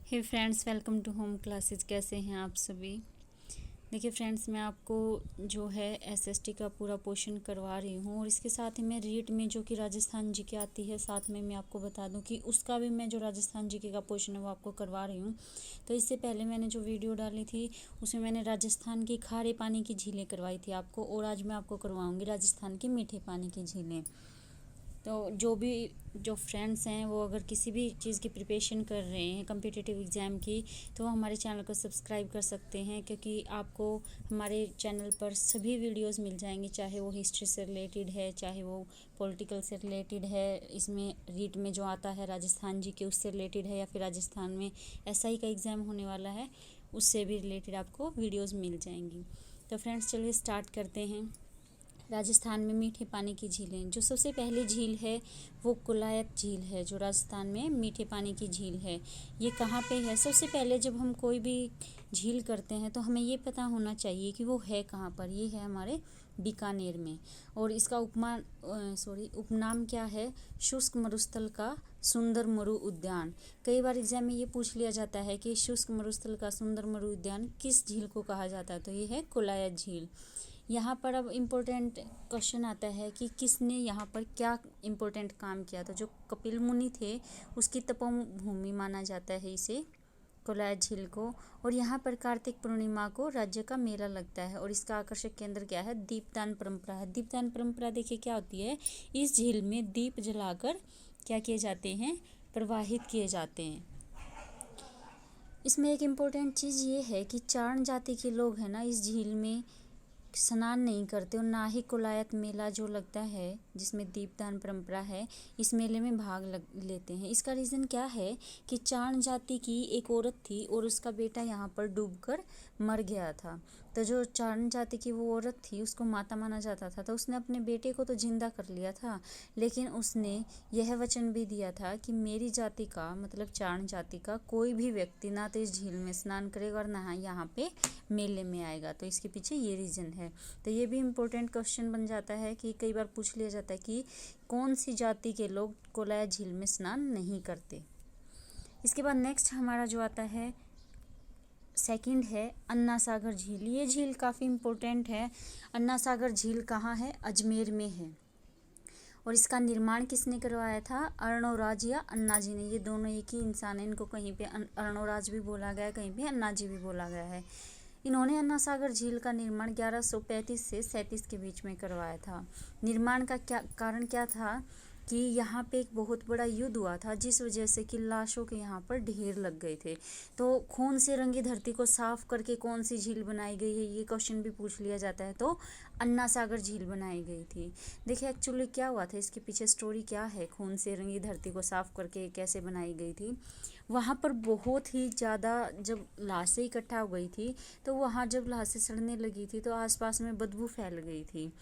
Hey friends, welcome to home classes. कैसे हैं आप सभी। देखिए फ्रेंड्स, मैं आपको जो है एसएसटी का पूरा पोर्शन करवा रही हूँ और इसके साथ ही मैं रीट में जो कि राजस्थान जीके आती है, साथ में मैं आपको बता दूँ कि उसका भी मैं जो राजस्थान जीके का पोर्शन है वो आपको करवा रही हूँ। तो इससे पहले मैंने जो वीडियो डाली थी उसमें मैंने राजस्थान की खारे पानी की झीलें करवाई थी आपको, और आज मैं आपको करवाऊँगी राजस्थान की मीठे पानी की झीलें। तो जो फ्रेंड्स हैं वो अगर किसी भी चीज़ की प्रिपरेशन कर रहे हैं कम्पिटिटिव एग्ज़ाम की, तो वो हमारे चैनल को सब्सक्राइब कर सकते हैं, क्योंकि आपको हमारे चैनल पर सभी वीडियोस मिल जाएंगी, चाहे वो हिस्ट्री से रिलेटेड है, चाहे वो पॉलिटिकल से रिलेटेड है, इसमें रीट में जो आता है राजस्थान जी के उससे रिलेटेड है, या फिर राजस्थान में एसआई का एग्ज़ाम होने वाला है उससे भी रिलेटेड आपको वीडियोज़ मिल जाएंगी। तो फ्रेंड्स चलिए स्टार्ट करते हैं। राजस्थान में मीठे पानी की झीलें। जो सबसे पहली झील है वो कुलायत झील है, जो राजस्थान में मीठे पानी की झील है। ये कहाँ पे है? सबसे पहले जब हम कोई भी झील करते हैं तो हमें ये पता होना चाहिए कि वो है कहाँ पर। ये है हमारे बीकानेर में, और इसका उपनाम क्या है? शुष्क मरुस्थल का सुंदर मरु उद्यान। कई बार एग्जाम में ये पूछ लिया जाता है कि शुष्क मरुस्थल का सुंदर मरु उद्यान किस झील को कहा जाता है, तो ये है कुलायत झील। यहाँ पर अब इम्पोर्टेंट क्वेश्चन आता है कि किसने यहाँ पर क्या इम्पोर्टेंट काम किया था। जो कपिल मुनि थे उसकी तपोभूमि माना जाता है इसे, कोलायत झील को। और यहाँ पर कार्तिक पूर्णिमा को राज्य का मेला लगता है, और इसका आकर्षक केंद्र क्या है? दीपदान परंपरा है। दीपदान परंपरा देखिए क्या होती है, इस झील में दीप जलाकर क्या किए जाते हैं? प्रवाहित किए जाते हैं। इसमें एक इम्पोर्टेंट चीज़ ये है कि चारण जाति के लोग हैं ना, इस झील में स्नान नहीं करते, और ना ही कोलायत मेला जो लगता है जिसमें दीपदान परंपरा है, इस मेले में भाग लेते हैं। इसका रीज़न क्या है कि चारण जाति की एक औरत थी और उसका बेटा यहाँ पर डूबकर मर गया था। तो जो चारण जाति की वो औरत थी उसको माता माना जाता था, तो उसने अपने बेटे को तो जिंदा कर लिया था, लेकिन उसने यह वचन भी दिया था कि मेरी जाति का, मतलब चारण जाति का कोई भी व्यक्ति ना तो इस झील में स्नान करेगा और ना यहाँ पे मेले में आएगा। तो इसके पीछे ये रीज़न है। तो ये भी इम्पोर्टेंट क्वेश्चन बन जाता है कि कई बार पूछ लिया जाता है कि कौन सी जाति के लोग कोलायत झील में स्नान नहीं करते। इसके बाद नेक्स्ट हमारा जो आता है सेकंड है अन्ना सागर झील। ये झील काफ़ी इम्पोर्टेंट है। अन्ना सागर झील कहाँ है? अजमेर में है। और इसका निर्माण किसने करवाया था? अर्णोराज या अन्ना जी ने। ये दोनों एक ही इंसान है, इनको कहीं पे अर्णोराज भी बोला गया है, कहीं पे अन्ना जी भी बोला गया है। इन्होंने अन्ना सागर झील का निर्माण 1135 से 37 के बीच में करवाया था। निर्माण का कारण क्या था कि यहाँ पे एक बहुत बड़ा युद्ध हुआ था, जिस वजह से कि लाशों के यहाँ पर ढेर लग गए थे। तो खून से रंगी धरती को साफ करके कौन सी झील बनाई गई है, ये क्वेश्चन भी पूछ लिया जाता है, तो अन्ना सागर झील बनाई गई थी। देखिए एक्चुअली क्या हुआ था, इसके पीछे स्टोरी क्या है, खून से रंगी धरती को साफ करके कैसे बनाई गई थी। वहाँ पर बहुत ही ज़्यादा जब लाशें इकट्ठा हो गई थी, तो वहाँ जब लाशें सड़ने लगी थी तो आसपास में बदबू फैल गई थी।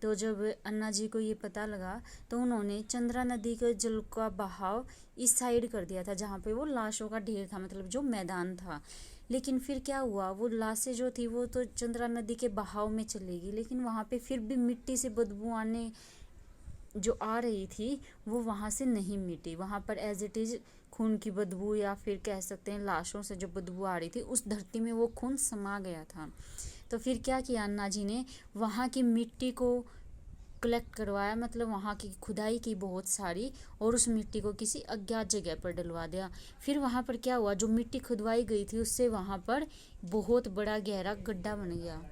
तो जब अन्ना जी को ये पता लगा तो उन्होंने चंद्रा नदी के जल का बहाव इस साइड कर दिया था, जहाँ पे वो लाशों का ढेर था, मतलब जो मैदान था। लेकिन फिर क्या हुआ, वो लाशें जो थी वो तो चंद्रा नदी के बहाव में चली गई, लेकिन वहाँ पे फिर भी मिट्टी से बदबू आने जो आ रही थी वो वहाँ से नहीं मिटी। वहाँ पर एज इट इज़ खून की बदबू, या फिर कह सकते हैं लाशों से जो बदबू आ रही थी, उस धरती में वो खून समा गया था। तो फिर क्या किया अन्ना जी ने, वहाँ की मिट्टी को कलेक्ट करवाया, मतलब वहाँ की खुदाई की बहुत सारी, और उस मिट्टी को किसी अज्ञात जगह पर डलवा दिया। फिर वहाँ पर क्या हुआ, जो मिट्टी खुदवाई गई थी उससे वहाँ पर बहुत बड़ा गहरा गड्ढा बन गया।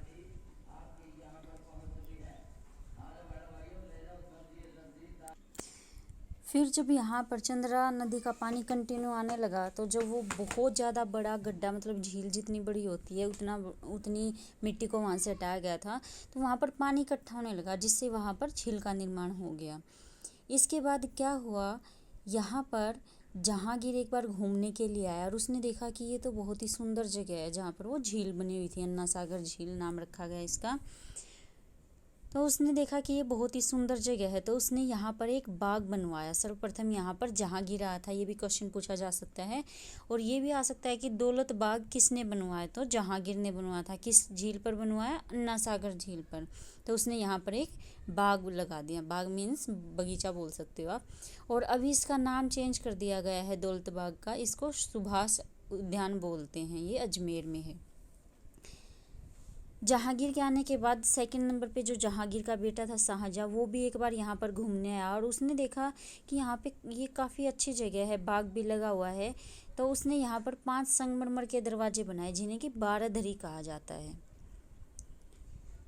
फिर जब यहाँ पर चंद्रा नदी का पानी कंटिन्यू आने लगा, तो जब वो बहुत ज़्यादा बड़ा गड्ढा, मतलब झील जितनी बड़ी होती है उतनी मिट्टी को वहाँ से हटाया गया था, तो वहाँ पर पानी इकट्ठा होने लगा, जिससे वहाँ पर झील का निर्माण हो गया। इसके बाद क्या हुआ, यहाँ पर जहांगीर एक बार घूमने के लिए आया और उसने देखा कि ये तो बहुत ही सुंदर जगह है, जहाँ पर वो झील बनी हुई थी, अन्ना सागर झील नाम रखा गया इसका। तो उसने देखा कि ये बहुत ही सुंदर जगह है, तो उसने यहाँ पर एक बाग बनवाया। सर्वप्रथम यहाँ पर जहांगीर आया था, ये भी क्वेश्चन पूछा जा सकता है। और ये भी आ सकता है कि दौलत बाग किसने बनवाया, तो जहांगीर ने बनवाया था। किस झील पर बनवाया? अन्ना सागर झील पर। तो उसने यहाँ पर एक बाग लगा दिया। बाग मीन्स बगीचा बोल सकते हो आप। और अभी इसका नाम चेंज कर दिया गया है दौलत बाग का, इसको सुभाष उद्यान बोलते हैं, ये अजमेर में है। जहांगीर के आने के बाद सेकंड नंबर पे जो जहांगीर का बेटा था शाहजहाँ, वो भी एक बार यहाँ पर घूमने आया और उसने देखा कि यहाँ पे ये काफ़ी अच्छी जगह है, बाग भी लगा हुआ है। तो उसने यहाँ पर 5 संगमरमर के दरवाजे बनाए जिन्हें कि बारादरी कहा जाता है।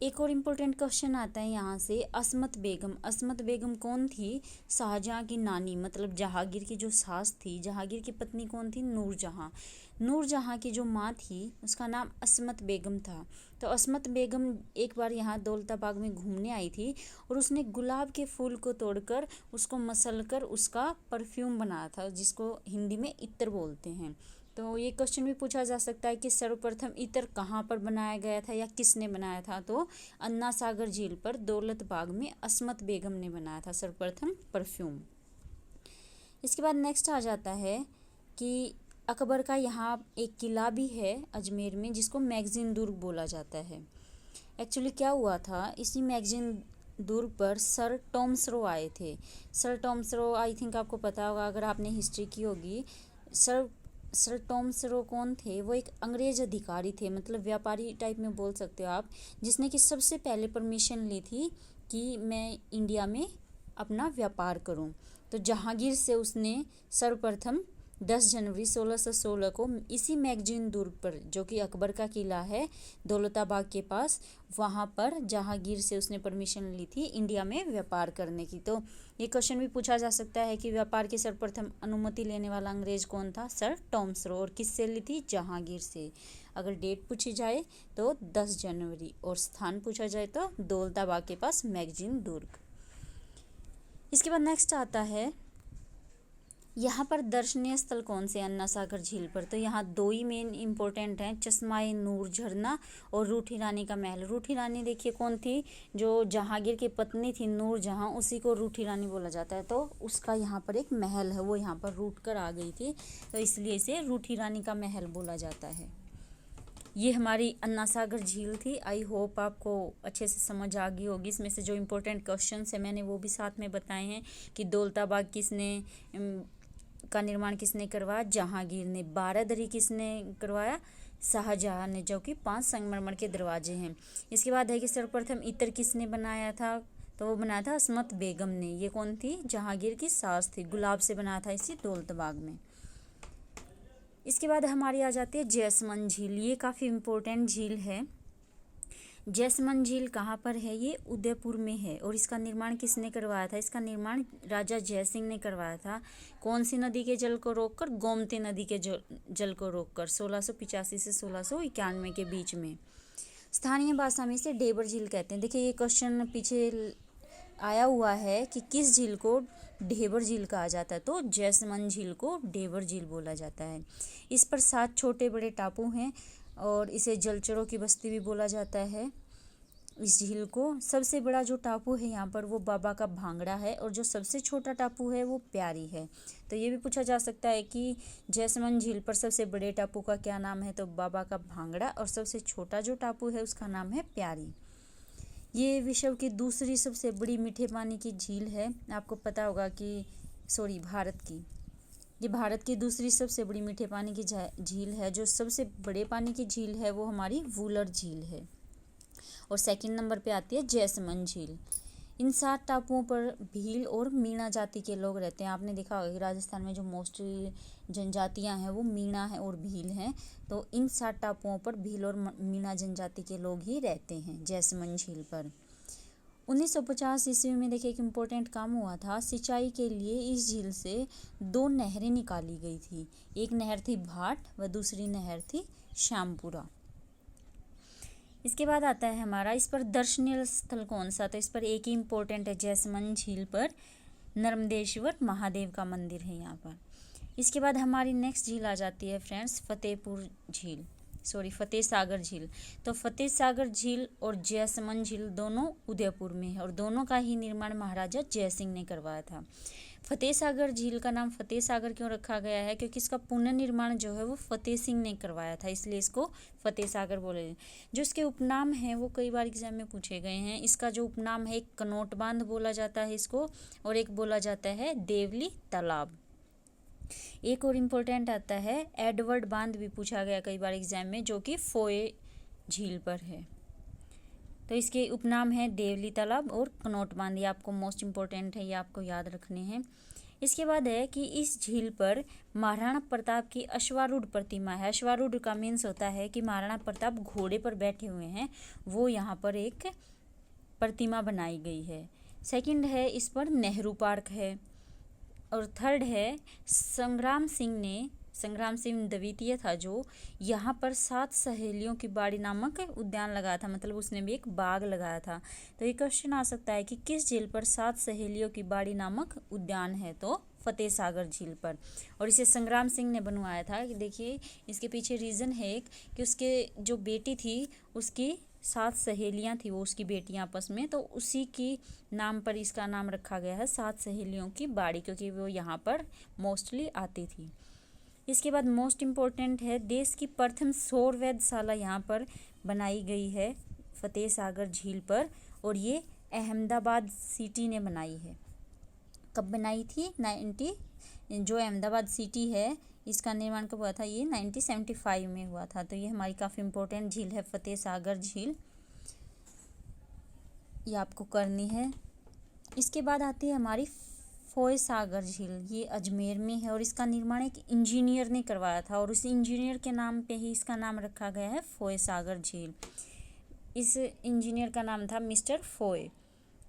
एक और इम्पोर्टेंट क्वेश्चन आता है यहाँ से, अस्मत बेगम। अस्मत बेगम कौन थी? शाहजहाँ की नानी, मतलब जहांगीर की जो सास थी। जहांगीर की पत्नी कौन थी? नूरजहाँ। नूरजहाँ की जो माँ थी उसका नाम अस्मत बेगम था। तो अस्मत बेगम एक बार यहाँ दौलताबाग में घूमने आई थी और उसने गुलाब के फूल को तोड़कर उसको मसलकर उसका परफ्यूम बनाया था, जिसको हिंदी में इत्र बोलते हैं। तो ये क्वेश्चन भी पूछा जा सकता है कि सर्वप्रथम इत्र कहाँ पर बनाया गया था या किसने बनाया था? तो अन्ना सागर झील पर दौलतबाग में अस्मत बेगम ने बनाया था सर्वप्रथम परफ्यूम। इसके बाद नेक्स्ट आ जाता है कि अकबर का यहाँ एक किला भी है अजमेर में जिसको मैगजीन दुर्ग बोला जाता है। एक्चुअली क्या हुआ था, इसी मैगजीन दुर्ग पर सर टॉमसरो आए थे। सर टॉमसरो आई थिंक आपको पता होगा अगर आपने हिस्ट्री की होगी। सर टॉमसरो कौन थे? वो एक अंग्रेज अधिकारी थे, मतलब व्यापारी टाइप में बोल सकते हो आप, जिसने कि सबसे पहले परमिशन ली थी कि मैं इंडिया में अपना व्यापार करूं। तो जहांगीर से उसने सर्वप्रथम 10 जनवरी 1616 को इसी मैगजीन दुर्ग पर, जो कि अकबर का किला है दौलताबाग के पास, वहाँ पर जहांगीर से उसने परमिशन ली थी इंडिया में व्यापार करने की। तो ये क्वेश्चन भी पूछा जा सकता है कि व्यापार की सर्वप्रथम अनुमति लेने वाला अंग्रेज कौन था? सर टॉमसरो। और किससे ली थी? जहांगीर से। अगर डेट पूछी जाए तो 10 जनवरी और स्थान पूछा जाए तो दौलताबाग के पास मैगजीन दुर्ग। इसके बाद नेक्स्ट आता है, यहाँ पर दर्शनीय स्थल कौन से? अन्ना सागर झील पर। तो यहाँ 2 ही मेन इंपॉर्टेंट हैं, चश्मा-ए नूर झरना और रूठी रानी का महल। रूठी रानी देखिए कौन थी? जो जहांगीर की पत्नी थी नूरजहाँ, उसी को रूठी रानी बोला जाता है। तो उसका यहाँ पर एक महल है, वो यहाँ पर रूठ कर आ गई थी, तो इसलिए इसे रूठी रानी का महल बोला जाता है। ये हमारी अन्ना सागर झील थी। आई होप आपको अच्छे से समझ आ गई होगी। इसमें से जो इम्पोर्टेंट क्वेश्चन है मैंने वो भी साथ में बताए हैं कि दौलताबाग का निर्माण किसने करवाया? जहांगीर ने। बारादरी किसने करवाया? शाहजहाँ ने, जो कि 5 संगमरमर के दरवाजे हैं। इसके बाद है कि सर्वप्रथम इत्र किसने बनाया था? तो वो बनाया था अस्मत बेगम ने। ये कौन थी? जहांगीर की सास थी। गुलाब से बनाया था इसी दौलतबाग में। इसके बाद हमारी आ जाती है जैसमंद झील। ये काफ़ी इम्पोर्टेंट झील है। जैसमंद झील कहाँ पर है? ये उदयपुर में है। और इसका निर्माण किसने करवाया था? इसका निर्माण राजा जयसिंह ने करवाया था। कौन सी नदी के जल को रोककर? गोमती नदी के जल को रोककर 1685 से 1691 के बीच में। स्थानीय भाषा में इसे ढेबर झील कहते हैं। देखिए ये क्वेश्चन पीछे आया हुआ है कि किस झील को ढेबर झील कहा जाता है? तो जैसमंद झील को ढेबर झील बोला जाता है। इस पर 7 छोटे बड़े टापू हैं और इसे जलचरों की बस्ती भी बोला जाता है। इस झील को सबसे बड़ा जो टापू है यहाँ पर वो बाबा का भांगड़ा है और जो सबसे छोटा टापू है वो प्यारी है। तो ये भी पूछा जा सकता है कि जैसमंद झील पर सबसे बड़े टापू का क्या नाम है? तो बाबा का भांगड़ा। और सबसे छोटा जो टापू है उसका नाम है प्यारी। ये विश्व की दूसरी सबसे बड़ी मीठे पानी की झील है। आपको पता होगा कि भारत की, ये भारत की दूसरी सबसे बड़ी मीठे पानी की झील है। जो सबसे बड़े पानी की झील है वो हमारी वुलर झील है। और सेकंड नंबर पे आती है जैसमंद झील। इन 7 टापुओं पर भील और मीणा जाति के लोग रहते हैं। आपने देखा होगा कि राजस्थान में जो मोस्टली जनजातियां हैं वो मीणा है और भील हैं। तो इन 7 टापुओं पर भील और मीणा जनजाति के लोग ही रहते हैं जैसमंद झील पर। 1950 ईस्वी में देखिए एक इम्पोर्टेंट काम हुआ था। सिंचाई के लिए इस झील से 2 नहरें निकाली गई थी। एक नहर थी भाट व दूसरी नहर थी श्यामपुरा। इसके बाद आता है हमारा, इस पर दर्शनीय स्थल कौन सा? तो इस पर एक ही इम्पोर्टेंट है, जैसमंद झील पर नर्मदेश्वर महादेव का मंदिर है यहाँ पर। इसके बाद हमारी नेक्स्ट झील आ जाती है फ्रेंड्स फतेह सागर झील। तो फतेह सागर झील और जैसमंद झील दोनों उदयपुर में है और दोनों का ही निर्माण महाराजा जयसिंह ने करवाया था। फतेह सागर झील का नाम फतेह सागर क्यों रखा गया है? क्योंकि इसका पुनर्निर्माण जो है वो फतेह सिंह ने करवाया था, इसलिए इसको फतेह सागर बोले। जो इसके उपनाम हैं वो कई बार एग्जाम में पूछे गए हैं। इसका जो उपनाम है, एक कनोट बांध बोला जाता है इसको और एक बोला जाता है देवली तालाब। एक और इम्पोर्टेंट आता है एडवर्ड बांध, भी पूछा गया कई बार एग्जाम में, जो कि फोय झील पर है। तो इसके उपनाम है देवली तालाब और कनौट बांध। ये आपको मोस्ट इम्पोर्टेंट है, ये आपको याद रखने हैं। इसके बाद है कि इस झील पर महाराणा प्रताप की अश्वारूढ़ प्रतिमा है। अश्वारूढ़ का मीन्स होता है कि महाराणा प्रताप घोड़े पर बैठे हुए हैं, वो यहाँ पर एक प्रतिमा बनाई गई है। सेकंड है इस पर नेहरू पार्क है। और थर्ड है संग्राम सिंह द्वितीय था जो यहाँ पर 7 सहेलियों की बाड़ी नामक उद्यान लगाया था, मतलब उसने भी एक बाग लगाया था। तो ये क्वेश्चन आ सकता है कि किस झील पर 7 सहेलियों की बाड़ी नामक उद्यान है, तो फतेह सागर झील पर। और इसे संग्राम सिंह ने बनवाया था। कि देखिए इसके पीछे रीज़न है एक कि उसके जो बेटी थी उसकी 7 सहेलियां थी, वो उसकी बेटियां आपस में, तो उसी की नाम पर इसका नाम रखा गया है 7 सहेलियों की बाड़ी, क्योंकि वो यहाँ पर मोस्टली आती थी। इसके बाद मोस्ट इम्पोर्टेंट है देश की प्रथम सौर वेधशाला यहाँ पर बनाई गई है फतेह सागर झील पर, और ये अहमदाबाद सिटी ने बनाई है। कब बनाई थी? जो अहमदाबाद सिटी है इसका निर्माण कब हुआ था? ये 1975 में हुआ था। तो ये हमारी काफ़ी इम्पोर्टेंट झील है फतेह सागर झील, ये आपको करनी है। इसके बाद आती है हमारी फोय सागर झील। ये अजमेर में है और इसका निर्माण एक इंजीनियर ने करवाया था, और उस इंजीनियर के नाम पे ही इसका नाम रखा गया है फोय सागर झील। इस इंजीनियर का नाम था मिस्टर फोय,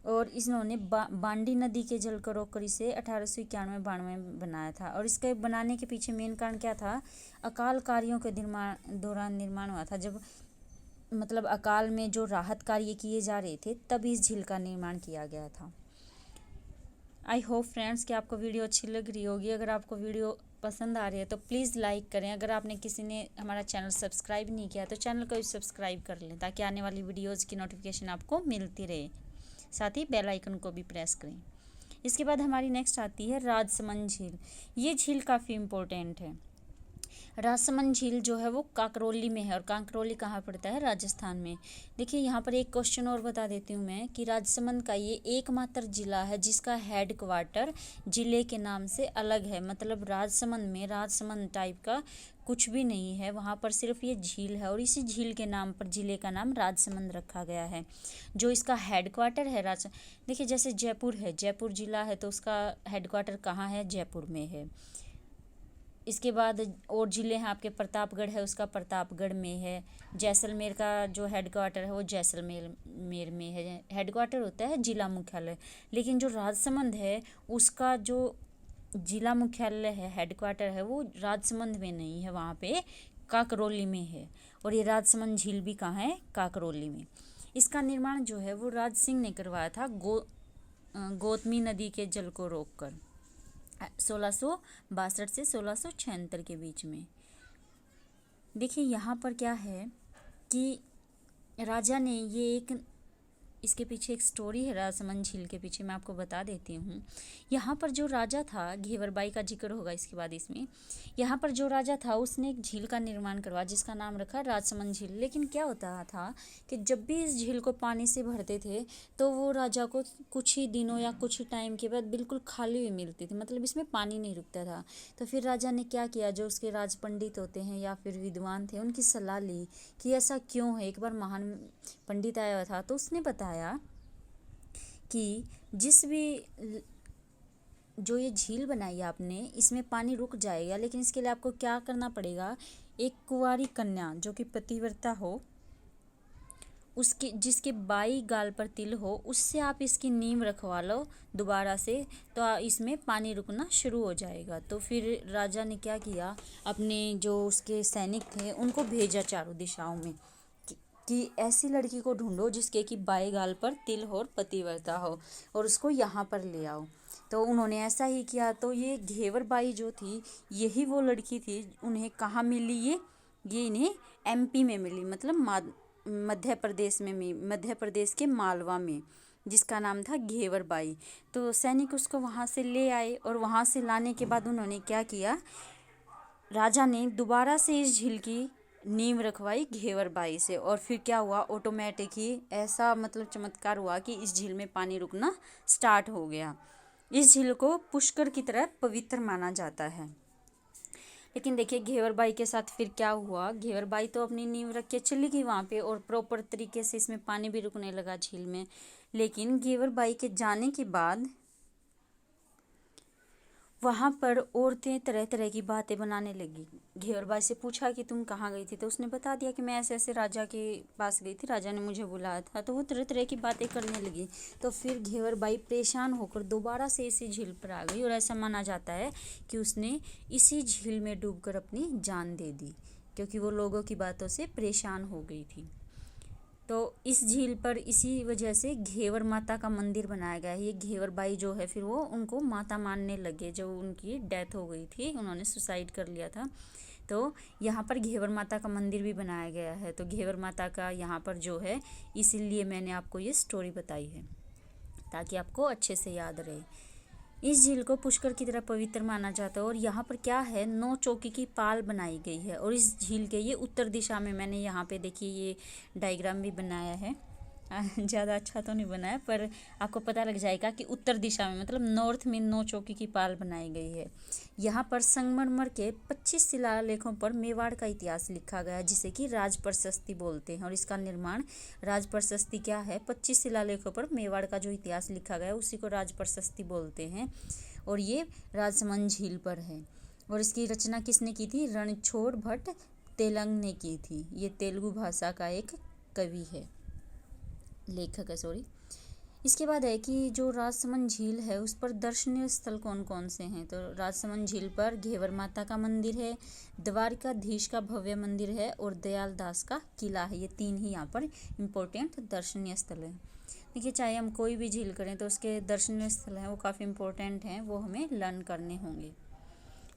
और इन्होंने बांडी नदी के जल को रोककर इसे 1891-92 में बनाया था। और इसके बनाने के पीछे मेन कारण क्या था? अकाल कार्यों के दौरान निर्माण हुआ था। जब मतलब अकाल में जो राहत कार्य किए जा रहे थे तब इस झील का निर्माण किया गया था। आई होप फ्रेंड्स कि आपको वीडियो अच्छी लग रही होगी। अगर आपको वीडियो पसंद आ रही है तो प्लीज़ लाइक करें। अगर आपने किसी ने हमारा चैनल सब्सक्राइब नहीं किया तो चैनल को भी सब्सक्राइब कर लें, ताकि आने वाली वीडियोज़ की नोटिफिकेशन आपको मिलती रहे। साथ ही बेल आइकन को भी प्रेस करें। इसके बाद हमारी नेक्स्ट आती है राजसमंद झील। ये झील काफ़ी इम्पोर्टेंट है। राजसमंद झील जो है वो काकरोली में है, और काकरोली कहाँ पड़ता है? राजस्थान में। देखिए यहाँ पर एक क्वेश्चन और बता देती हूँ मैं कि राजसमंद का ये एकमात्र जिला है जिसका हेड क्वार्टर जिले के नाम से अलग है। मतलब राजसमंद में राजसमंद टाइप का कुछ भी नहीं है, वहाँ पर सिर्फ ये झील है, और इसी झील के नाम पर जिले का नाम राजसमंद रखा गया है। जो इसका हेड क्वार्टर है देखिए जैसे जयपुर है, जयपुर जिला है, तो उसका हेड क्वार्टर कहाँ है? जयपुर में है। इसके बाद और ज़िले हैं आपके, प्रतापगढ़ है उसका प्रतापगढ़ में है। जैसलमेर का जो हेड क्वार्टर है वो जैसलमेर में है। हेड क्वार्टर होता है जिला मुख्यालय, लेकिन जो राजसमंद है उसका जो जिला मुख्यालय है, हेड क्वार्टर है, वो राजसमंद में नहीं है, वहाँ पे काकरोली में है। और ये राजसमंद झील भी कहाँ है? काकरोली में। इसका निर्माण जो है वो राज सिंह ने करवाया था गौतमी नदी के जल को रोककर 1662 से 1676 के बीच में। देखिए यहाँ पर क्या है कि राजा ने ये एक, इसके पीछे एक स्टोरी है राजसमंद झील के पीछे, मैं आपको बता देती हूँ। यहाँ पर जो राजा था, घेवरबाई का जिक्र होगा इसके बाद इसमें। यहाँ पर जो राजा था उसने एक झील का निर्माण करवाया जिसका नाम रखा राजसमंद झील। लेकिन क्या होता था कि जब भी इस झील को पानी से भरते थे तो वो राजा को कुछ ही दिनों या कुछ ही टाइम के बाद बिल्कुल खाली हुई मिलती थी, मतलब इसमें पानी नहीं रुकता था। तो फिर राजा ने क्या किया, जो उसके राज पंडित होते हैं या फिर विद्वान थे उनकी सलाह ली कि ऐसा क्यों है। एक बार महान पंडित आया हुआ था तो उसने बताया कि जिस भी जो ये झील बनाई है आपने, इसमें पानी रुक जाएगा, लेकिन इसके लिए आपको क्या करना पड़ेगा? एक कुंवारी कन्या जो कि पतिव्रता हो, उसके जिसके बाई गाल पर तिल हो, उससे आप इसकी नींव रखवा लो दोबारा से, तो इसमें पानी रुकना शुरू हो जाएगा। तो फिर राजा ने क्या किया, अपने जो उसके सैनिक थे उनको भेजा चारों दिशाओं में कि ऐसी लड़की को ढूंढो जिसके कि बाएं गाल पर तिल हो और पतिव्रता हो, और उसको यहाँ पर ले आओ। तो उन्होंने ऐसा ही किया। तो ये घेवरबाई जो थी यही वो लड़की थी। उन्हें कहाँ मिली? ये इन्हें MP में मिली, मतलब मध्य प्रदेश में, मध्य प्रदेश के मालवा में, जिसका नाम था घेवरबाई। तो सैनिक उसको वहाँ से ले आए, और वहाँ से लाने के बाद उन्होंने क्या किया, राजा ने दोबारा से इस झील की नींव रखवाई घेवरबाई से, और फिर क्या हुआ, ऑटोमेटिक ही ऐसा मतलब चमत्कार हुआ कि इस झील में पानी रुकना स्टार्ट हो गया। इस झील को पुष्कर की तरह पवित्र माना जाता है। लेकिन देखिए घेवर बाई के साथ फिर क्या हुआ, घेवर बाई तो अपनी नींव रख के चली गई वहाँ पे और प्रॉपर तरीके से इसमें पानी भी रुकने लगा झील में। लेकिन घेवर बाई के जाने के बाद वहाँ पर औरतें तरह तरह की बातें बनाने लगी। घेवरबाई से पूछा कि तुम कहाँ गई थी, तो उसने बता दिया कि मैं ऐसे ऐसे राजा के पास गई थी, राजा ने मुझे बुलाया था। तो वो तरह तरह की बातें करने लगी। तो फिर घेवरबाई परेशान होकर दोबारा से इसी झील पर आ गई और ऐसा माना जाता है कि उसने इसी झील में डूबकर अपनी जान दे दी, क्योंकि वो लोगों की बातों से परेशान हो गई थी। तो इस झील पर इसी वजह से घेवर माता का मंदिर बनाया गया है। ये घेवर बाई जो है फिर वो उनको माता मानने लगे, जो उनकी डेथ हो गई थी, उन्होंने सुसाइड कर लिया था। तो यहाँ पर घेवर माता का मंदिर भी बनाया गया है। तो घेवर माता का यहाँ पर जो है, इसीलिए मैंने आपको ये स्टोरी बताई है ताकि आपको अच्छे से याद रहे। इस झील को पुष्कर की तरह पवित्र माना जाता है और यहाँ पर क्या है, 9 चौकी की पाल बनाई गई है। और इस झील के ये उत्तर दिशा में, मैंने यहाँ पे देखिए ये डायग्राम भी बनाया है। ज़्यादा अच्छा तो नहीं बनाया, पर आपको पता लग जाएगा कि उत्तर दिशा में मतलब नॉर्थ में 9 चौकी की पाल बनाई गई है। यहाँ पर संगमरमर के 25 शिलालेखों पर मेवाड़ का इतिहास लिखा गया है, जिसे कि राज प्रशस्ति बोलते हैं। और इसका निर्माण, राज प्रशस्ति क्या है, 25 शिलालेखों पर मेवाड़ का जो इतिहास लिखा गया है उसी को राज प्रशस्ति बोलते हैं। और ये राजसमंद झील पर है। और इसकी रचना किसने की थी, रणछोड़ भट्ट तेलंग ने की थी। ये तेलुगु भाषा का एक कवि है, लेखक है, सॉरी। इसके बाद है कि जो राजसमंद झील है उस पर दर्शनीय स्थल कौन कौन से हैं। तो राजसमंद झील पर घेवर माता का मंदिर है, द्वारिकाधीश का भव्य मंदिर है और दयाल दास का किला है। ये 3 ही यहाँ पर इम्पोर्टेंट दर्शनीय स्थल है। देखिए, चाहे हम कोई भी झील करें तो उसके दर्शनीय स्थल हैं वो काफ़ी इम्पोर्टेंट हैं, वो हमें लर्न करने होंगे।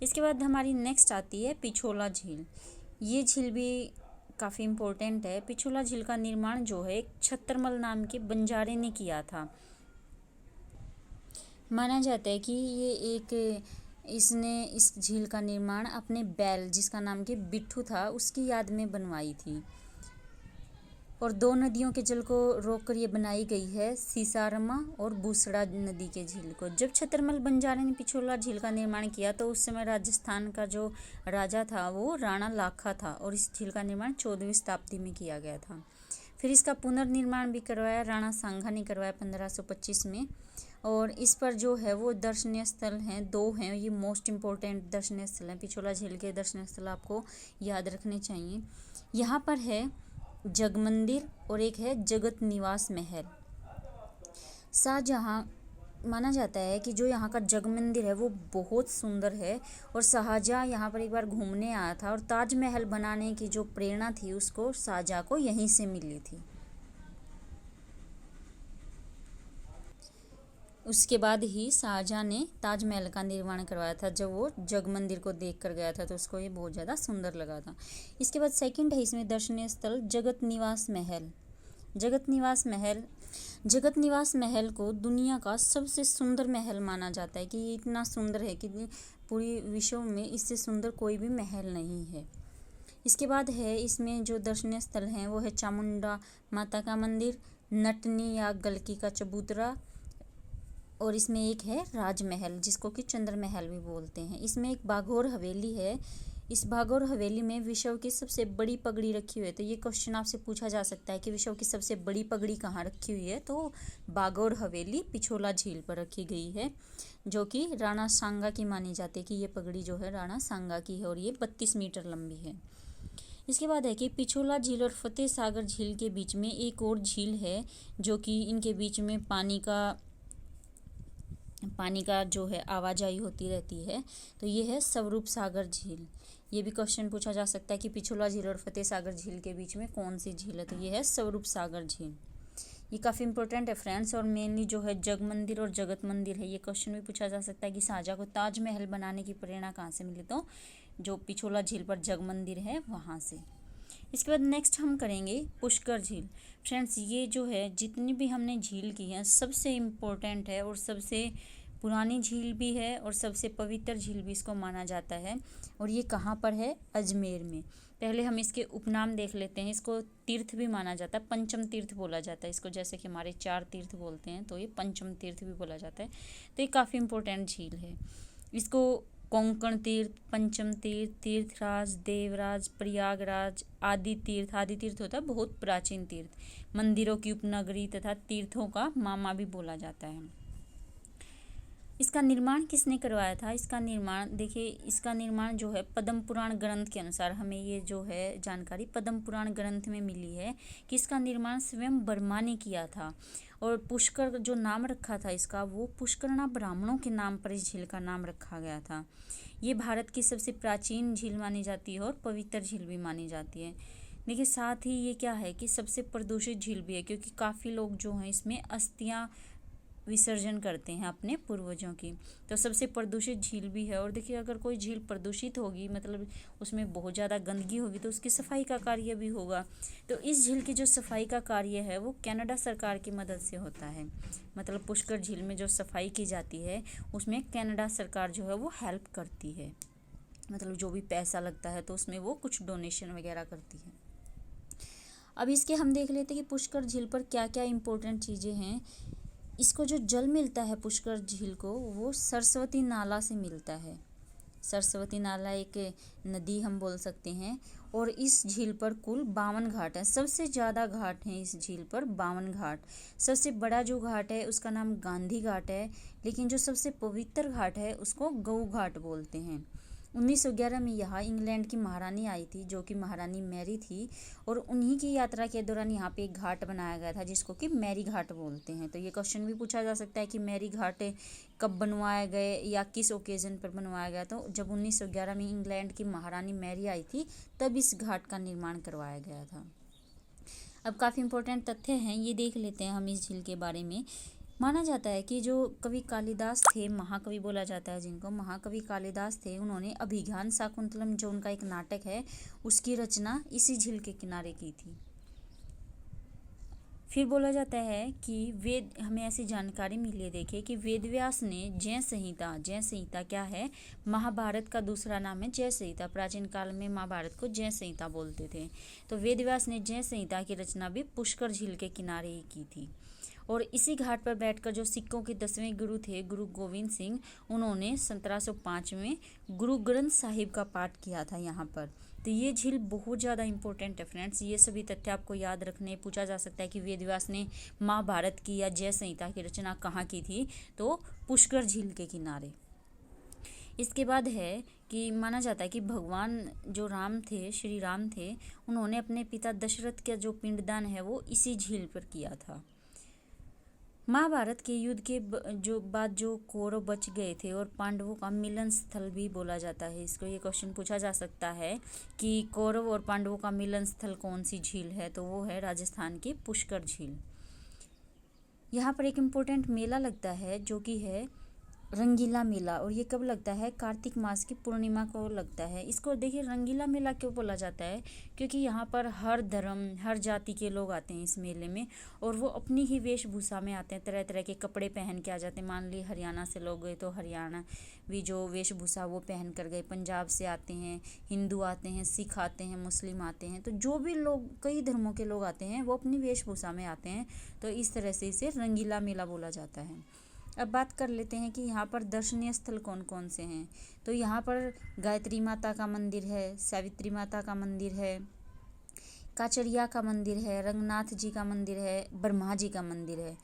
इसके बाद हमारी नेक्स्ट आती है पिछोला झील। ये झील भी काफ़ी इम्पोर्टेंट है। पिछोला झील का निर्माण जो है एक छत्तरमल नाम के बंजारे ने किया था। माना जाता है कि इसने इस झील का निर्माण अपने बैल, जिसका नाम कि बिट्ठू था, उसकी याद में बनवाई थी। और 2 नदियों के जल को रोककर ये बनाई गई है, सीसारमा और बूसड़ा नदी के झील को। जब छतरमल बंजारे ने पिछोला झील का निर्माण किया तो उस समय राजस्थान का जो राजा था वो राणा लाखा था और इस झील का निर्माण 14वीं शताब्दी में किया गया था। फिर इसका पुनर्निर्माण भी करवाया राणा सांगा ने करवाया 1525 में। और इस पर जो है वो दर्शनीय स्थल हैं, 2 हैं, ये मोस्ट इम्पोर्टेंट दर्शनीय स्थल हैं। पिछोला झील के दर्शनीय स्थल आपको याद रखने चाहिए। यहाँ पर है जगमंदिर और एक है जगत निवास महल। शाहजहाँ, माना जाता है कि जो यहाँ का जगमंदिर है वो बहुत सुंदर है और शाहजहाँ यहाँ पर एक बार घूमने आया था और ताजमहल बनाने की जो प्रेरणा थी उसको शाहजहाँ को यहीं से मिली थी। उसके बाद ही शाहजहाँ ने ताजमहल का निर्माण करवाया था। जब वो जगमंदिर को देख कर गया था तो उसको ये बहुत ज़्यादा सुंदर लगा था। इसके बाद सेकंड है इसमें दर्शनीय स्थल जगत निवास महल। जगत निवास महल को दुनिया का सबसे सुंदर महल माना जाता है कि ये इतना सुंदर है कि पूरी विश्व में इससे सुंदर कोई भी महल नहीं है। इसके बाद है इसमें जो दर्शनीय स्थल हैं वो है चामुंडा माता का मंदिर, नटनी या गलकी का चबूतरा, और इसमें एक है राजमहल जिसको कि चंद्र महल भी बोलते हैं। इसमें एक बाघोर हवेली है। इस बाघोर हवेली में विश्व की सबसे बड़ी पगड़ी रखी हुई है। तो ये क्वेश्चन आपसे पूछा जा सकता है कि विश्व की सबसे बड़ी पगड़ी कहाँ रखी हुई है, तो बाघोर हवेली पिछोला झील पर रखी गई है, जो कि राणा सांगा की मानी जाती है कि ये पगड़ी जो है राणा सांगा की है और ये 32 मीटर लंबी है। इसके बाद है कि पिछोला झील और फतेह सागर झील के बीच में एक और झील है जो कि इनके बीच में पानी का जो है आवाजाही होती रहती है। तो ये है स्वरूप सागर झील। ये भी क्वेश्चन पूछा जा सकता है कि पिछोला झील और फतेह सागर झील के बीच में कौन सी झील है, तो ये है स्वरूप सागर झील। ये काफ़ी इंपॉर्टेंट है फ्रेंड्स। और मेनली जो है जग मंदिर और जगत मंदिर है, ये क्वेश्चन भी पूछा जा सकता है कि शाहजहाँ को ताजमहल बनाने की प्रेरणा कहाँ से मिली, तो जो पिछोला झील पर जग मंदिर है वहाँ से। इसके बाद नेक्स्ट हम करेंगे पुष्कर झील। फ्रेंड्स, ये जो है जितनी भी हमने झील की हैं सबसे इम्पोर्टेंट है और सबसे पुरानी झील भी है और सबसे पवित्र झील भी इसको माना जाता है। और ये कहाँ पर है, अजमेर में। पहले हम इसके उपनाम देख लेते हैं। इसको तीर्थ भी माना जाता है, पंचम तीर्थ बोला जाता है इसको, जैसे कि हमारे 4 तीर्थ बोलते हैं तो ये पंचम तीर्थ भी बोला जाता है। तो ये काफ़ी इम्पोर्टेंट झील है। इसको कोंकण तीर्थ, पंचम तीर्थ, तीर्थराज, देवराज, प्रयागराज, आदि तीर्थ। आदि तीर्थ होता है बहुत प्राचीन तीर्थ, मंदिरों की उपनगरी तथा तीर्थों का मामा भी बोला जाता है। इसका निर्माण किसने करवाया था? इसका निर्माण देखिए, इसका निर्माण जो है पद्म पुराण ग्रंथ के अनुसार हमें ये जो है जानकारी पद्म पुराण ग्रंथ में मिली है कि इसका निर्माण स्वयं वर्मा ने किया था। और पुष्कर जो नाम रखा था इसका, वो पुष्करणा ब्राह्मणों के नाम पर इस झील का नाम रखा गया था। ये भारत की सबसे प्राचीन झील मानी जाती है और पवित्र झील भी मानी जाती है। देखिए साथ ही ये क्या है कि सबसे प्रदूषित झील भी है, क्योंकि काफ़ी लोग जो हैं इसमें अस्थियां विसर्जन करते हैं अपने पूर्वजों की, तो सबसे प्रदूषित झील भी है। और देखिए अगर कोई झील प्रदूषित होगी, मतलब उसमें बहुत ज़्यादा गंदगी होगी, तो उसकी सफाई का कार्य भी होगा। तो इस झील की जो सफाई का कार्य है वो कनाडा सरकार की मदद से होता है। मतलब पुष्कर झील में जो सफाई की जाती है उसमें कनाडा सरकार जो है वो हेल्प करती है, मतलब जो भी पैसा लगता है तो उसमें वो कुछ डोनेशन वगैरह करती है। अब इसके हम देख लेते हैं कि पुष्कर झील पर क्या क्या इम्पोर्टेंट चीज़ें हैं। इसको जो जल मिलता है पुष्कर झील को, वो सरस्वती नाला से मिलता है। सरस्वती नाला एक नदी हम बोल सकते हैं। और इस झील पर कुल 52 घाट हैं। सबसे ज़्यादा घाट हैं इस झील पर, 52 घाट। सबसे बड़ा जो घाट है उसका नाम गांधी घाट है, लेकिन जो सबसे पवित्र घाट है उसको गऊ घाट बोलते हैं। 1911 में यहाँ इंग्लैंड की महारानी आई थी, जो कि महारानी मैरी थी, और उन्हीं की यात्रा के दौरान यहाँ पे एक घाट बनाया गया था जिसको कि मैरी घाट बोलते हैं। तो ये क्वेश्चन भी पूछा जा सकता है कि मैरी घाट कब बनवाया गए या किस ओकेजन पर बनवाया गया। तो जब 1911 में इंग्लैंड की महारानी मैरी आई थी तब इस घाट का निर्माण करवाया गया था। अब काफ़ी इंपॉर्टेंट तथ्य हैं, ये देख लेते हैं हम इस झील के बारे में। माना जाता है कि जो कवि कालिदास थे, महाकवि बोला जाता है जिनको, महाकवि कालिदास थे, उन्होंने अभिज्ञान शाकुंतलम जो उनका एक नाटक है उसकी रचना इसी झील के किनारे की थी। फिर बोला जाता है कि वेद, हमें ऐसी जानकारी मिली है देखिए कि वेदव्यास ने जय संहिता, जय संहिता क्या है? महाभारत का दूसरा नाम है जय संहिता। प्राचीन काल में महाभारत को जय संहिता बोलते थे। तो वेदव्यास ने जय संहिता की रचना भी पुष्कर झील के किनारे ही की थी। और इसी घाट पर बैठकर जो सिखों के 10वें गुरु थे, गुरु गोविंद सिंह, उन्होंने 1705 में गुरु ग्रंथ साहिब का पाठ किया था यहाँ पर। तो ये झील बहुत ज़्यादा इंपॉर्टेंट है फ्रेंड्स। ये सभी तथ्य आपको याद रखने। पूछा जा सकता है कि वेदव्यास ने महाभारत की या जय संहिता की रचना कहाँ की थी? तो पुष्कर झील के किनारे। इसके बाद है कि माना जाता है कि भगवान जो राम थे, श्री राम थे, उन्होंने अपने पिता दशरथ का जो पिंडदान है वो इसी झील पर किया था। महाभारत के युद्ध के बाद जो कौरव बच गए थे और पांडवों का मिलन स्थल भी बोला जाता है इसको। ये क्वेश्चन पूछा जा सकता है कि कौरव और पांडवों का मिलन स्थल कौन सी झील है? तो वो है राजस्थान की पुष्कर झील। यहाँ पर एक इम्पोर्टेंट मेला लगता है जो कि है रंगीला मेला, और ये कब लगता है? कार्तिक मास की पूर्णिमा को लगता है। इसको देखिए रंगीला मेला क्यों बोला जाता है? क्योंकि यहाँ पर हर धर्म, हर जाति के लोग आते हैं इस मेले में, और वो अपनी ही वेशभूषा में आते हैं, तरह तरह के कपड़े पहन के आ जाते हैं। मान ली हरियाणा से लोग गए तो हरियाणा भी जो वेशभूषा वो पहन कर गए, पंजाब से आते हैं, हिंदू आते हैं, सिख आते हैं, मुस्लिम आते हैं। तो जो भी लोग, कई धर्मों के लोग आते हैं, वो अपनी वेशभूषा में आते हैं। तो इस तरह से इसे रंगीला मेला बोला जाता है। अब बात कर लेते हैं कि यहाँ पर दर्शनीय स्थल कौन कौन से हैं। तो यहाँ पर गायत्री माता का मंदिर है, सावित्री माता का मंदिर है, काचरिया का मंदिर है, रंगनाथ जी का मंदिर है, ब्रह्मा जी का मंदिर है।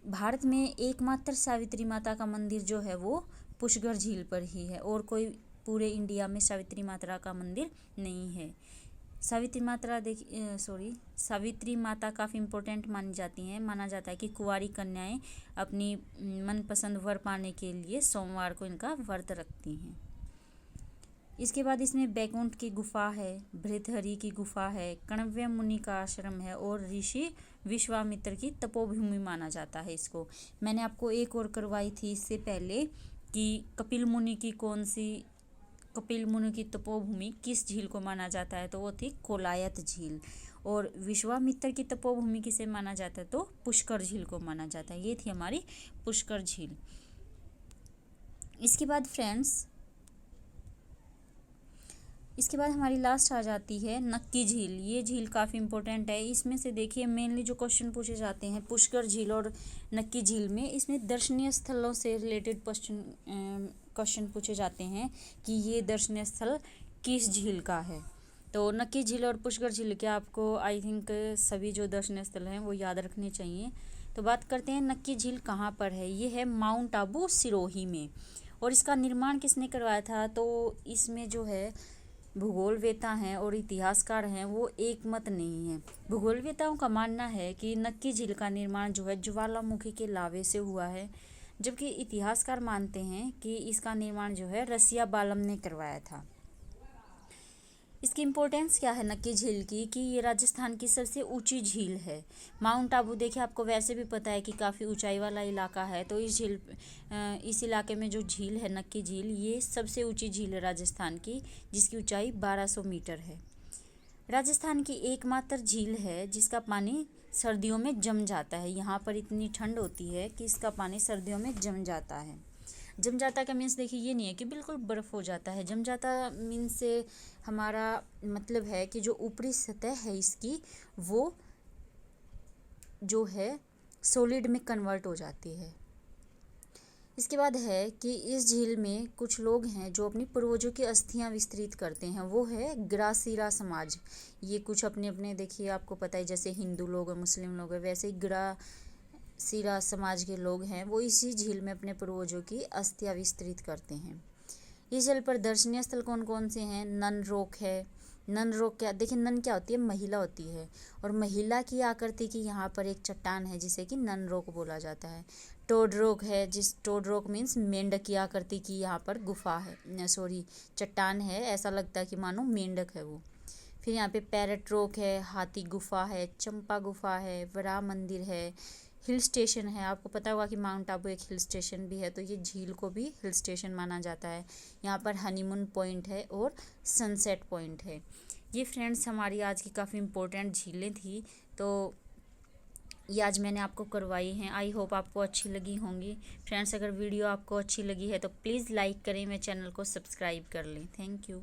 भारत में एकमात्र सावित्री माता का मंदिर जो है वो पुष्कर झील पर ही है, और कोई पूरे इंडिया में सावित्री माता का मंदिर नहीं है। सावित्री माता काफ़ी इम्पोर्टेंट मानी जाती हैं। माना जाता है कि कुंवारी कन्याएं अपनी मनपसंद वर पाने के लिए सोमवार को इनका व्रत रखती हैं। इसके बाद इसमें बैकुंठ की गुफा है, भृतहरि की गुफा है, कण्व मुनि का आश्रम है, और ऋषि विश्वामित्र की तपोभूमि माना जाता है इसको। मैंने आपको एक और करवाई थी इससे पहले कि कपिल मुनि की तपोभूमि किस झील को माना जाता है? तो वो थी कोलायत झील। और विश्वामित्र की तपोभूमि किसे माना जाता है? तो पुष्कर झील को माना जाता है। ये थी हमारी पुष्कर झील। इसके बाद फ्रेंड्स इसके बाद हमारी लास्ट आ जाती है नक्की झील। ये झील काफ़ी इंपॉर्टेंट है। इसमें से देखिए मेनली जो क्वेश्चन पूछे जाते हैं पुष्कर झील और नक्की झील में, इसमें दर्शनीय स्थलों से रिलेटेड क्वेश्चन पूछे जाते हैं कि ये दर्शनीय स्थल किस झील का है। तो नक्की झील और पुष्कर झील के आपको आई थिंक सभी जो दर्शनीय स्थल हैं वो याद रखने चाहिए। तो बात करते हैं नक्की झील कहाँ पर है। ये है माउंट आबू सिरोही में। और इसका निर्माण किसने करवाया था, तो इसमें जो है भूगोलवेता हैं और इतिहासकार हैं वो एक मत नहीं है। भूगोलवेताओं का मानना है कि नक्की झील का निर्माण जो है ज्वालामुखी के लावे से हुआ है, जबकि इतिहासकार मानते हैं कि इसका निर्माण जो है रसिया बालम ने करवाया था। इसकी इम्पोर्टेंस क्या है नक्की झील की, कि ये राजस्थान की सबसे ऊंची झील है। माउंट आबू देखिए आपको वैसे भी पता है कि काफ़ी ऊंचाई वाला इलाका है, तो इस इलाके में जो झील है नक्की झील, ये सबसे ऊंची झील है राजस्थान की, जिसकी ऊंचाई 1200 मीटर है। राजस्थान की एकमात्र झील है जिसका पानी सर्दियों में जम जाता है। यहाँ पर इतनी ठंड होती है कि इसका पानी सर्दियों में जम जाता है। जम जाता का मीन्स देखिए ये नहीं है कि बिल्कुल बर्फ़ हो जाता है। जम जाता मीन्स से हमारा मतलब है कि जो ऊपरी सतह है इसकी वो जो है सॉलिड में कन्वर्ट हो जाती है। इसके बाद है कि इस झील में कुछ लोग हैं जो अपनी पूर्वजों की अस्थियां विस्तृत करते हैं, वो है ग्रासीरा समाज। ये कुछ अपने अपने देखिए आपको पता है जैसे हिंदू लोग हैं, मुस्लिम लोग हैं, वैसे ही ग्रासीरा समाज के लोग हैं वो इसी झील में अपने पूर्वजों की अस्थियां विस्तृत करते हैं। इस झील पर दर्शनीय स्थल कौन कौन से हैं। नन रॉक है। नन रॉक क्या देखिए, नन क्या होती है, महिला होती है, और महिला की आकृति की यहाँ पर एक चट्टान है जिसे कि नन रॉक बोला जाता है। टोड रॉक है, टोड रॉक मीन्स मेंढक की आकृति की यहाँ पर गुफा है, सॉरी चट्टान है, ऐसा लगता है कि मानो मेंढक है वो। फिर यहाँ पे पैरट रॉक है, हाथी गुफा है, चंपा गुफा है, वराह मंदिर है, हिल स्टेशन है। आपको पता होगा कि माउंट आबू एक हिल स्टेशन भी है, तो ये झील को भी हिल स्टेशन माना जाता है। यहाँ पर हनीमून पॉइंट है और सनसेट पॉइंट है। ये फ्रेंड्स हमारी आज की काफ़ी इम्पोर्टेंट झीलें थी, तो ये आज मैंने आपको करवाई हैं। आई होप आपको अच्छी लगी होंगी। फ्रेंड्स अगर वीडियो आपको अच्छी लगी है तो प्लीज़ लाइक करें, मेरे चैनल को सब्सक्राइब कर लें। Thank you.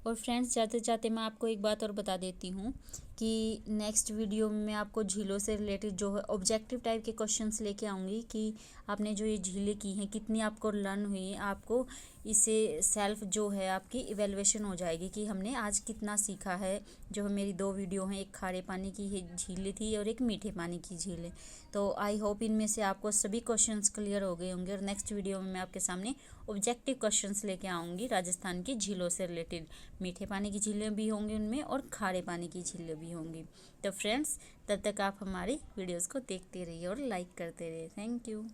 और फ्रेंड्स जाते जाते मैं आपको एक बात और बता देती हूँ कि नेक्स्ट वीडियो में मैं आपको झीलों से रिलेटेड जो है ऑब्जेक्टिव टाइप के क्वेश्चंस लेके आऊँगी कि आपने जो ये झीलें की हैं कितनी आपको लर्न हुई, आपको इससे सेल्फ जो है आपकी इवेलुएशन हो जाएगी कि हमने आज कितना सीखा है। जो मेरी 2 वीडियो हैं, एक खारे पानी की झील थी और एक मीठे पानी की झील है। तो आई होप इनमें से आपको सभी क्वेश्चंस क्लियर हो गए होंगे, और नेक्स्ट वीडियो में मैं आपके सामने ऑब्जेक्टिव क्वेश्चंस लेके आऊँगी राजस्थान की झीलों से रिलेटेड। मीठे पानी की झीलें भी होंगी उनमें और खारे पानी की झीलें भी होंगी। तो फ्रेंड्स तब तक आप हमारी वीडियोज़ को देखते रहिए और लाइक करते रहिए। Thank you.